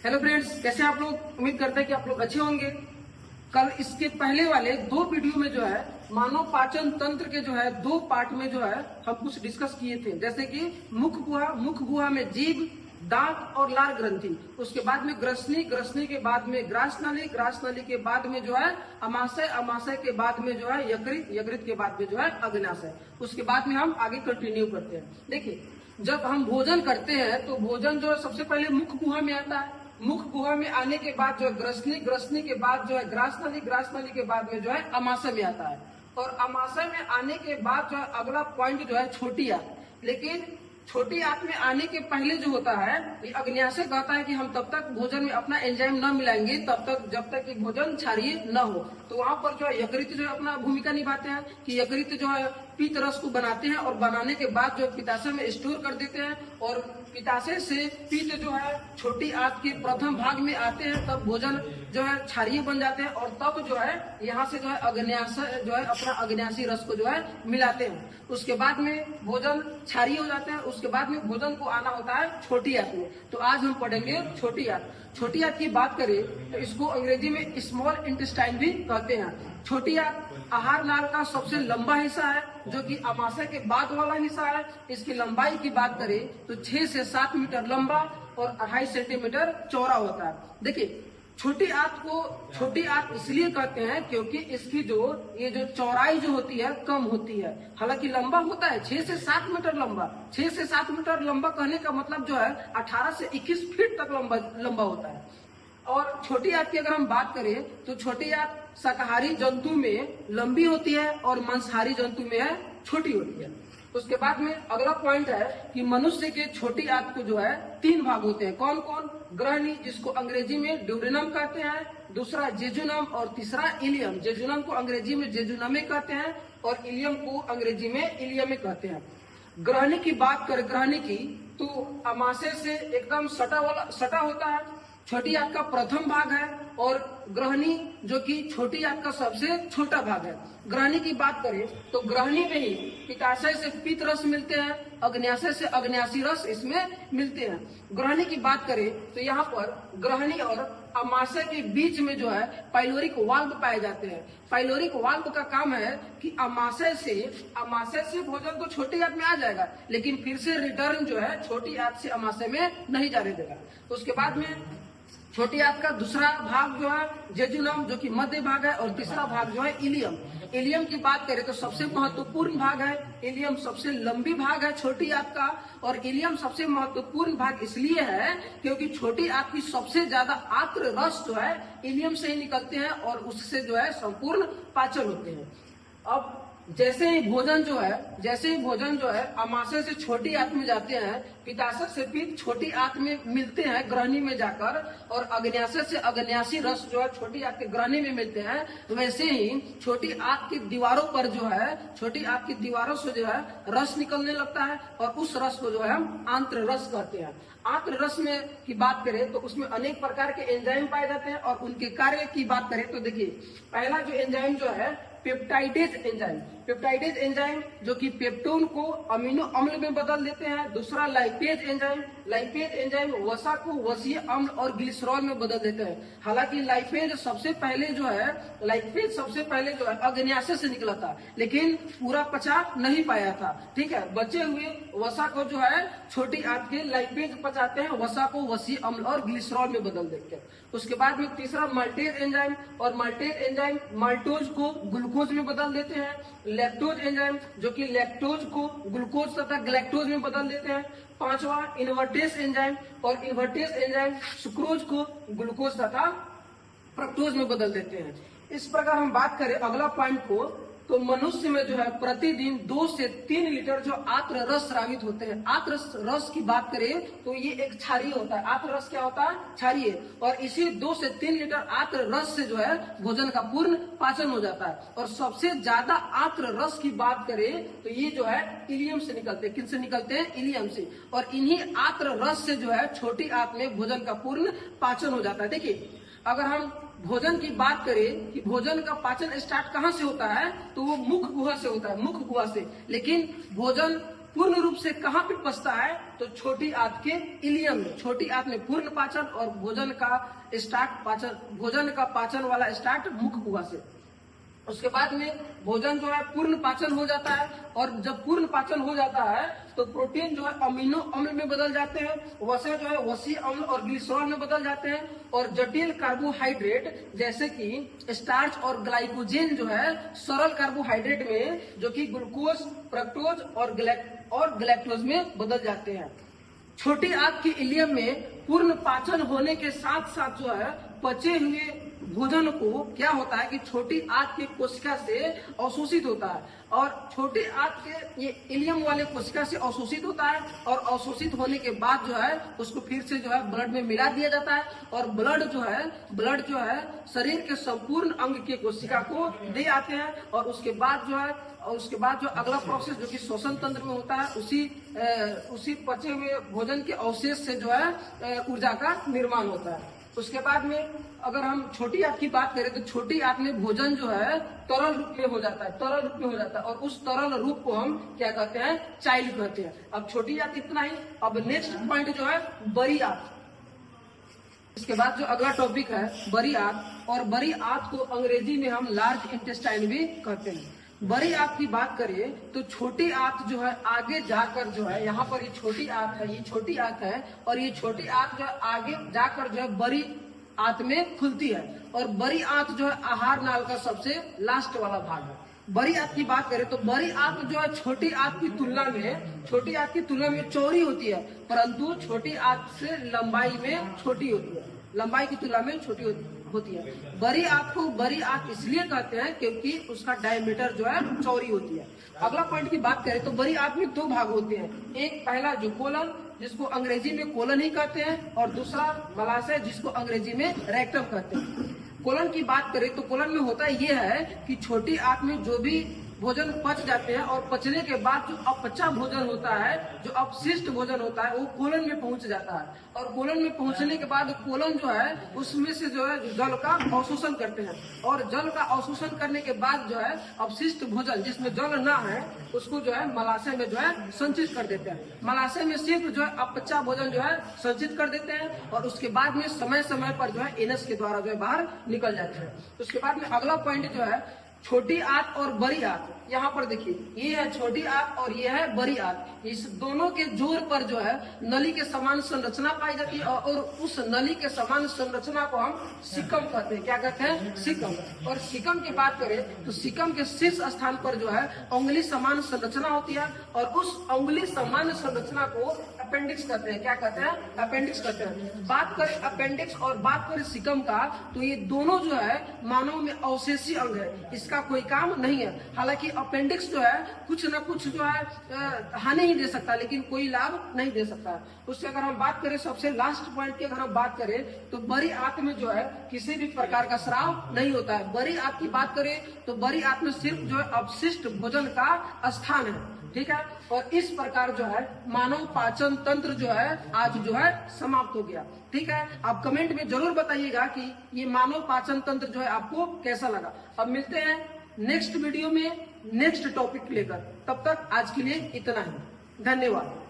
Hello friends, कैसे आप लोग? उम्मीद करते हैं कि आप लोग अच्छे होंगे। कल इसके पहले वाले दो वीडियो में जो है मानव पाचन तंत्र के जो है दो पार्ट में जो है हम कुछ डिस्कस किए थे, जैसे कि मुख गुहा में जीभ, दांत और लार ग्रंथि, उसके बाद में ग्रसनी, ग्रसनी के बाद में ग्रास नाली, ग्रास नाली के बाद में जो है अमाशय, अमाशय के बाद में जो है यकृत, यकृत के बाद में जो है अग्न्याशय। उसके बाद में हम आगे कंटिन्यू करते हैं। देखिए, जब हम भोजन करते हैं तो भोजन जो है सबसे पहले मुख गुहा में आता है। मुख गुहा में आने के बाद जो है ग्रसनी, ग्रसनी के बाद जो है ग्रास नाली, ग्रास नाली के बाद में जो है अमाशय में आता है। और अमाशय में आने के बाद जो है अगला पॉइंट जो है छोटी आंत। लेकिन छोटी आंत में आने के पहले जो होता है ये अग्न्याशय कहता है कि हम तब तक भोजन में अपना एंजाइम न मिलाएंगे तब तक जब तक कि भोजन क्षारीय न हो। तो वहां पर जो है यकृत जो है अपना भूमिका निभाते हैं कि यकृत जो है पीत रस को बनाते हैं और बनाने के बाद जो पित्ताशय में स्टोर कर देते हैं और पित्ताशय से पीत जो है छोटी आंत के प्रथम भाग में आते हैं, तब भोजन जो है क्षारीय बन जाते हैं और तब जो है यहाँ से जो है अग्न्याशय जो है अपना अग्न्याशी रस को जो है मिलाते हैं। उसके बाद में भोजन क्षारीय हो जाते हैं। उसके बाद में भोजन को आना होता है छोटी आंत में। तो आज हम पढ़ेंगे छोटी आंत। छोटी आंत की बात करें तो इसको अंग्रेजी में स्मॉल इंटेस्टाइन भी कहते हैं। छोटी आंत आहार नाल का सबसे लंबा हिस्सा है, जो कि अमाशय के बाद वाला हिस्सा है। इसकी लंबाई की बात करें तो 6 से 7 मीटर लंबा और 2.5 सेंटीमीटर चौड़ा होता है। देखिए, छोटी आंत को छोटी आंत इसलिए कहते हैं क्योंकि इसकी ये जो चौड़ाई जो होती है कम होती है। हालांकि लंबा होता है 6 से 7 मीटर लंबा। 6 से 7 मीटर लंबा कहने का मतलब जो है 18 से 21 फीट तक लंबा होता है। और छोटी आंत की अगर हम बात करें तो छोटी आंत शाकाहारी जंतु में लंबी होती है और मांसाहारी जंतु में है छोटी होती है। उसके बाद में अगला पॉइंट है कि मनुष्य के छोटी आंत को जो है 3 भाग होते हैं। कौन कौन? ग्रहणी, जिसको अंग्रेजी में ड्यूडेनम कहते हैं, दूसरा जेजुनम और तीसरा इलियम। जेजुनम को अंग्रेजी में जेजुनमे कहते हैं और इलियम को अंग्रेजी में इलियमे कहते हैं। ग्रहणी की बात करें, ग्रहणी की, तो अमाशय से एकदम सटा होता है। छोटी आंत का प्रथम भाग है और ग्रहणी जो कि छोटी आंत का सबसे छोटा भाग है। ग्रहणी की बात करें तो ग्रहणी में ही पित्ताशय से पित्त रस मिलते हैं, अग्न्याशय से अग्न्याशी रस इसमें मिलते हैं। ग्रहणी की बात करें तो यहाँ पर ग्रहणी और अमाशय के बीच में जो है पाइलोरिक वाल्व पाए जाते हैं। पाइलोरिक वाल्व का काम है कि अमाशय से भोजन तो छोटी आंत में आ जाएगा, लेकिन फिर से रिटर्न जो है छोटी आंत से अमाशय में नहीं जाने देगा। उसके बाद में छोटी आंत का दूसरा भाग जो है जेजुनम, जो कि मध्य भाग है, और तीसरा भाग जो है इलियम। इलियम की बात करें तो सबसे महत्वपूर्ण भाग है। इलियम सबसे लंबी भाग है छोटी आंत का, और इलियम सबसे महत्वपूर्ण भाग इसलिए है क्योंकि छोटी आंत की सबसे ज्यादा आर्द्र रस जो है इलियम से ही निकलते हैं और उससे जो है संपूर्ण पाचन होते हैं। अब जैसे ही भोजन जो है अमाशय से छोटी आंत में जाते हैं, पित्ताशय से पित्त छोटी आंत में मिलते हैं ग्रहणी में जाकर, और अग्न्याशय से अग्न्याशी रस जो है छोटी आंत के ग्रहणी में मिलते हैं। वैसे ही छोटी आंत की दीवारों पर जो है छोटी आंत की दीवारों से जो है रस निकलने लगता है और उस रस को जो है हम आंत्र रस कहते हैं। आंत्र रस में की बात करें तो उसमें अनेक प्रकार के एंजाइम पाए जाते हैं और उनके कार्य की बात करें तो देखिए, पहला जो एंजाइम जो है पेप्टाइडेज एंजाइम। पेप्टाइडेज एंजाइम जो कि पेप्टोन को अमीनो अम्ल में बदल देते हैं। दूसरा लाइपेज एंजाइम। लाइपेज एंजाइम वसा को वसीय अम्ल और ग्लिसरॉल में बदल देते हैं। हालांकि लाइपेज सबसे पहले जो है अग्न्याशय से निकला था, लेकिन पूरा पचा नहीं पाया था। ठीक है, बचे हुए वसा को जो है छोटी आंत के लाइपेज पचाते हैं, वसा को वसीय अम्ल और ग्लिसरॉल में बदल देते हैं। उसके बाद में तीसरा माल्टेज एंजाइम, और माल्टेज एंजाइम माल्टोज को ग्लूकोज में बदल देते हैं। लैक्टोज एंजाइम जो कि लैक्टोज को ग्लूकोज तथा ग्लैक्टोज में बदल देते हैं। पांचवा इन्वर्टेज एंजाइम, और इन्वर्टेज एंजाइम सुक्रोज को ग्लूकोज तथा फ्रक्टोज में बदल देते हैं। इस प्रकार हम बात करें अगला पॉइंट को, तो मनुष्य में जो है प्रतिदिन 2 से 3 लीटर जो आर्द्र रस स्रावित होते हैं। आर्द्र रस की बात करें तो ये एक क्षारीय होता है। आर्द्र रस क्या होता है? क्षारीय। और इसी 2 से 3 लीटर आर्द्र रस से जो है भोजन का पूर्ण पाचन हो जाता है। और सबसे ज्यादा आर्द्र रस की बात करें तो ये जो है इलियम से निकलते हैं। किनसे निकलते हैं? इलियम से। और इन्हीं आर्द्र रस से जो है छोटी आंत में भोजन का पूर्ण पाचन हो जाता है। देखिए, अगर हम भोजन की बात करें कि भोजन का पाचन स्टार्ट कहाँ से होता है, तो वो मुख गुहा से होता है, मुख गुहा से। लेकिन भोजन पूर्ण रूप से कहाँ पे पचता है, तो छोटी आंत के इलियम में। छोटी आंत में पूर्ण पाचन और भोजन का पाचन वाला स्टार्ट मुख कुआ से। उसके बाद में भोजन जो है पूर्ण पाचन हो जाता है, और जब पूर्ण पाचन हो जाता है तो प्रोटीन जो है अमीनो अम्ल में बदल जाते हैं, वसा जो है वसीय अम्ल और ग्लिसरॉल में बदल जाते हैं, और जटिल कार्बोहाइड्रेट जैसे कि स्टार्च और ग्लाइकोजेन जो है सरल कार्बोहाइड्रेट में, जो कि ग्लूकोज, फ्रक्टोज और गैलेक्टोज में बदल जाते हैं। छोटी आंत की इलियम में पूर्ण पाचन होने के साथ साथ जो है पचे हुए भोजन को क्या होता है कि छोटी आंत की कोशिका से अवशोषित होता है, और छोटी आंत के ये इलियम वाले कोशिका से अवशोषित होता है, और अवशोषित होने के बाद जो है उसको फिर से जो है ब्लड में मिला दिया जाता है, और ब्लड जो है शरीर के संपूर्ण अंग के कोशिका को दे आते हैं, और उसके बाद जो अगला प्रोसेस जो कि श्वसन तंत्र में होता है, उसी पचे हुए भोजन के अवशेष से जो है ऊर्जा का निर्माण होता है। उसके बाद में अगर हम छोटी आंत की बात करें तो छोटी आंत में भोजन जो है तरल रूप में हो जाता है, और उस तरल रूप को हम क्या कहते हैं, चाइल्ड कहते हैं। अब छोटी आंत इतना ही। अब नेक्स्ट पॉइंट जो है बड़ी आंत। इसके बाद जो अगला टॉपिक है बड़ी आंत, और बड़ी आंत को अंग्रेजी में हम लार्ज इंटेस्टाइन भी कहते हैं। बड़ी आंत की बात करें तो छोटी आंत जो है आगे जाकर जो है, यहाँ पर ये छोटी आंत है, ये छोटी आंत है, और ये छोटी आंत जो है आगे जाकर जो है बड़ी आंत में खुलती है, और बड़ी आंत जो है आहार नाल का सबसे लास्ट वाला भाग है। बड़ी आंत की बात करें तो बड़ी आंत जो है छोटी आंत की तुलना में चौड़ी होती है, परंतु छोटी आंत से लंबाई में छोटी होती है, लंबाई की तुलना में छोटी होती है। बड़ी आंत को बड़ी आंत इसलिए कहते हैं क्योंकि उसका डायमीटर जो है चौड़ी होती है। अगला पॉइंट की बात करें तो बड़ी आंत में दो भाग होते हैं, एक पहला जो कोलन, जिसको अंग्रेजी में कोलन ही कहते हैं, और दूसरा मलाशय, जिसको अंग्रेजी में रेक्टम कहते हैं। कोलन की बात करें तो कोलन में होता ये है कि छोटी आंत में जो भी भोजन पच जाते हैं, और पचने के बाद जो अपचा भोजन होता है, जो अपशिष्ट भोजन होता है, वो कोलन में पहुंच जाता है, और कोलन में पहुंचने के बाद कोलन जो है उसमें से जो है जल का अवशोषण करते हैं, और जल का अवशोषण करने के बाद जो है अपशिष्ट भोजन जिसमें जल ना है उसको जो है मलाशय में जो है संचित कर देते हैं। मलाशय में सिर्फ जो है अपचा भोजन जो है संचित कर देते हैं, और उसके बाद में समय समय पर जो है एनस के द्वारा जो है बाहर निकल जाते हैं। उसके बाद में अगला पॉइंट जो है छोटी आंत और बड़ी आंत। यहाँ पर देखिए, ये है छोटी आंत और ये है बड़ी आंत। इस दोनों के जोड़ पर जो है नली के समान संरचना पाई जाती है, और उस नली के समान संरचना को हम सिकम कहते हैं। क्या कहते हैं? सिकम। और सिकम की बात करें तो सिकम के शीर्ष स्थान पर जो है उंगली समान संरचना होती है, और उस उंगली समान संरचना को अपेंडिक्स कहते हैं। क्या कहते हैं? अपेंडिक्स कहते हैं। बात करें अपेंडिक्स और बात करें सिकम का, तो ये दोनों जो है मानव में अवशेषीय अंग है, इसका कोई काम नहीं है। हालांकि अपेंडिक्स जो है कुछ न कुछ जो है हानि ही दे सकता है, लेकिन कोई लाभ नहीं दे सकता। उससे अगर हम बात करें सबसे लास्ट पॉइंट की अगर हम बात करें तो बड़ी आंत में जो है किसी भी प्रकार का स्राव नहीं होता है। बड़ी आंत की बात करें तो बड़ी आंत में सिर्फ जो है अपशिष्ट भोजन का स्थान है। ठीक है, और इस प्रकार जो है मानव पाचन तंत्र जो है आज जो है समाप्त हो गया। ठीक है, आप कमेंट में जरूर बताइएगा कि ये मानव पाचन तंत्र जो है आपको कैसा लगा। अब मिलते हैं नेक्स्ट वीडियो में नेक्स्ट टॉपिक लेकर, तब तक आज के लिए इतना ही। धन्यवाद।